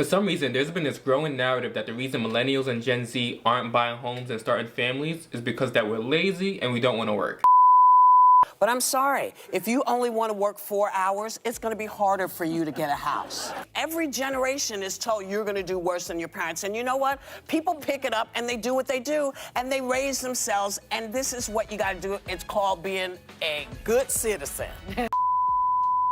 For some reason, there's been this growing narrative that the reason millennials and Gen Z aren't buying homes and starting families is because that we're lazy and we don't want to work. But I'm sorry, if you only want to work 4 hours, it's going to be harder for you to get a house. Every generation is told you're going to do worse than your parents. And you know what? People pick it up and they do what they do and they raise themselves. And this is what you got to do. It's called being a good citizen.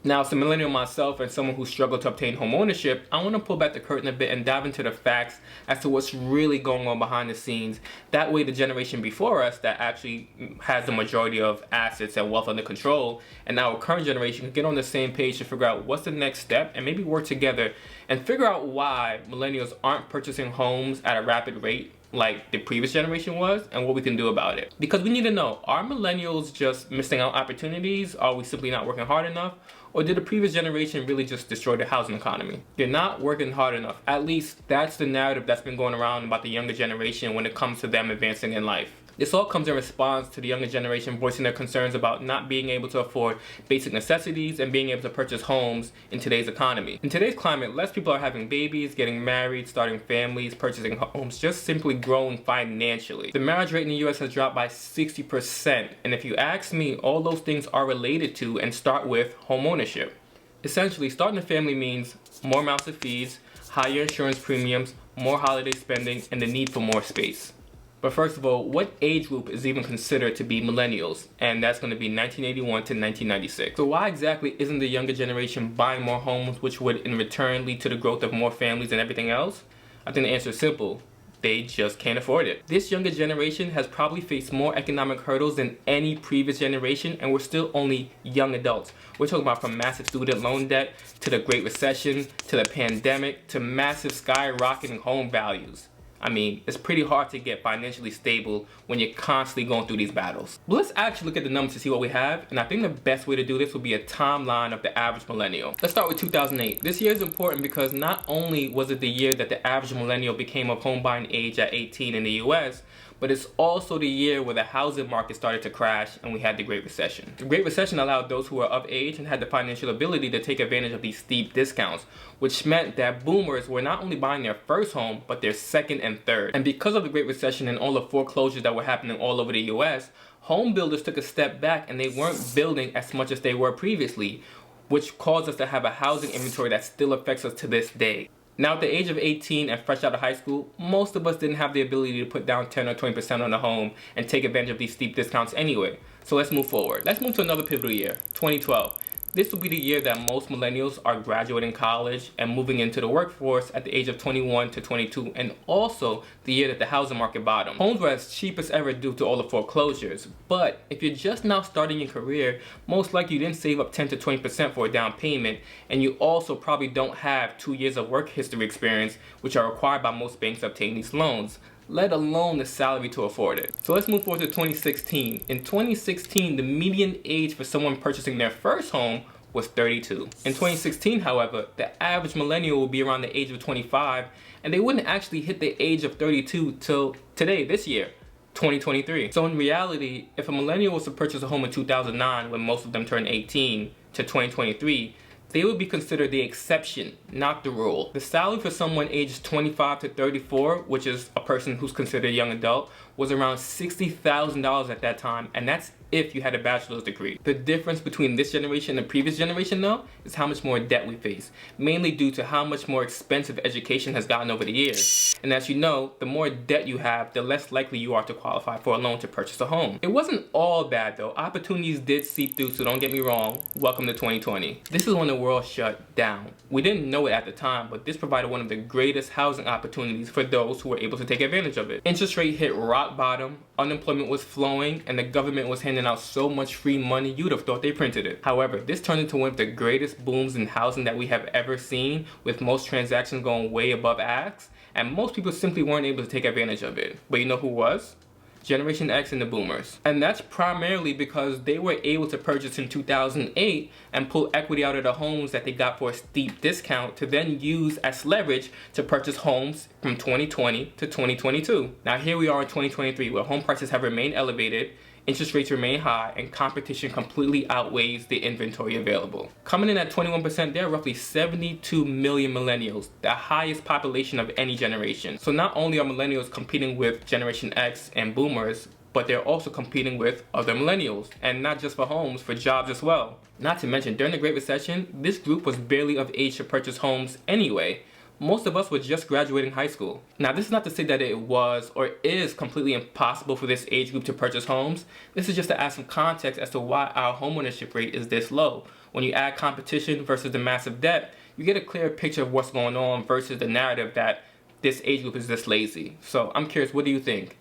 Now, as a millennial myself and someone who struggled to obtain home ownership, I want to pull back the curtain a bit and dive into the facts as to what's really going on behind the scenes. That way the generation before us that actually has the majority of assets and wealth under control, and our current generation can get on the same page to figure out what's the next step and maybe work together and figure out why millennials aren't purchasing homes at a rapid rate like the previous generation was, and what we can do about it. Because we need to know, are millennials just missing out opportunities? Are we simply not working hard enough? Or did the previous generation really just destroy the housing economy? They're not working hard enough. At least that's the narrative that's been going around about the younger generation when it comes to them advancing in life. This all comes in response to the younger generation voicing their concerns about not being able to afford basic necessities and being able to purchase homes in today's economy. In today's climate, less people are having babies, getting married, starting families, purchasing homes, just simply growing financially. The marriage rate in the US has dropped by 60%, and if you ask me, all those things are related to and start with home ownership. Essentially, starting a family means more massive fees, higher insurance premiums, more holiday spending, and the need for more space. But first of all, what age group is even considered to be millennials? And that's going to be 1981 to 1996. So why exactly isn't the younger generation buying more homes, which would in return lead to the growth of more families and everything else? I think the answer is simple. They just can't afford it. This younger generation has probably faced more economic hurdles than any previous generation, and we're still only young adults. We're talking about from massive student loan debt, to the Great Recession, to the pandemic, to massive skyrocketing home values. I mean, it's pretty hard to get financially stable when you're constantly going through these battles. But let's actually look at the numbers to see what we have, and I think the best way to do this would be a timeline of the average millennial. Let's start with 2008. This year is important because not only was it the year that the average millennial became of home buying age at 18 in the US, but it's also the year where the housing market started to crash and we had the Great Recession. The Great Recession allowed those who were of age and had the financial ability to take advantage of these steep discounts, which meant that boomers were not only buying their first home, but their second and third. And because of the Great Recession and all the foreclosures that were happening all over the US, home builders took a step back and they weren't building as much as they were previously, which caused us to have a housing inventory that still affects us to this day. Now at the age of 18 and fresh out of high school, most of us didn't have the ability to put down 10 or 20% on a home and take advantage of these steep discounts anyway. So let's move forward. Let's move to another pivotal year, 2012. This will be the year that most millennials are graduating college and moving into the workforce at the age of 21 to 22, and also the year that the housing market bottomed. Homes were as cheap as ever due to all the foreclosures, but if you're just now starting your career, most likely you didn't save up 10 to 20% for a down payment, and you also probably don't have 2 years of work history experience, which are required by most banks to obtain these loans, let alone the salary to afford it. So let's move forward to 2016. In 2016, the median age for someone purchasing their first home was 32. In 2016, however, the average millennial will be around the age of 25, and they wouldn't actually hit the age of 32 till today, this year, 2023. So in reality, if a millennial was to purchase a home in 2009, when most of them turned 18, to 2023, they would be considered the exception, not the rule. The salary for someone aged 25 to 34, which is a person who's considered a young adult, was around $60,000 at that time, and that's if you had a bachelor's degree. The difference between this generation and the previous generation, though, is how much more debt we face, mainly due to how much more expensive education has gotten over the years. And as you know, the more debt you have, the less likely you are to qualify for a loan to purchase a home. It wasn't all bad, though. Opportunities did seep through, so don't get me wrong. Welcome to 2020. This is when the world shut down. We didn't know it at the time, but this provided one of the greatest housing opportunities for those who were able to take advantage of it. Interest rate hit rock bottom, unemployment was flowing, and the government was handing out so much free money you'd have thought they printed it. However, this turned into one of the greatest booms in housing that we have ever seen, with most transactions going way above ask, and most people simply weren't able to take advantage of it. But you know who was? Generation X and the boomers. And that's primarily because they were able to purchase in 2008 and pull equity out of the homes that they got for a steep discount to then use as leverage to purchase homes from 2020 to 2022. Now here we are in 2023, where home prices have remained elevated, interest rates remain high, and competition completely outweighs the inventory available. Coming in at 21%, there are roughly 72 million millennials, the highest population of any generation. So not only are millennials competing with Generation X and boomers, but they're also competing with other millennials, and not just for homes, for jobs as well. Not to mention, during the Great Recession, this group was barely of age to purchase homes anyway. Most of us were just graduating high school. Now, this is not to say that it was or is completely impossible for this age group to purchase homes. This is just to add some context as to why our homeownership rate is this low. When you add competition versus the massive debt, you get a clearer picture of what's going on versus the narrative that this age group is this lazy. So I'm curious, what do you think?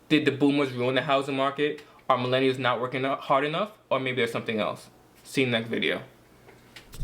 Did the boomers ruin the housing market? Are millennials not working hard enough? Or maybe there's something else? See you in the next video.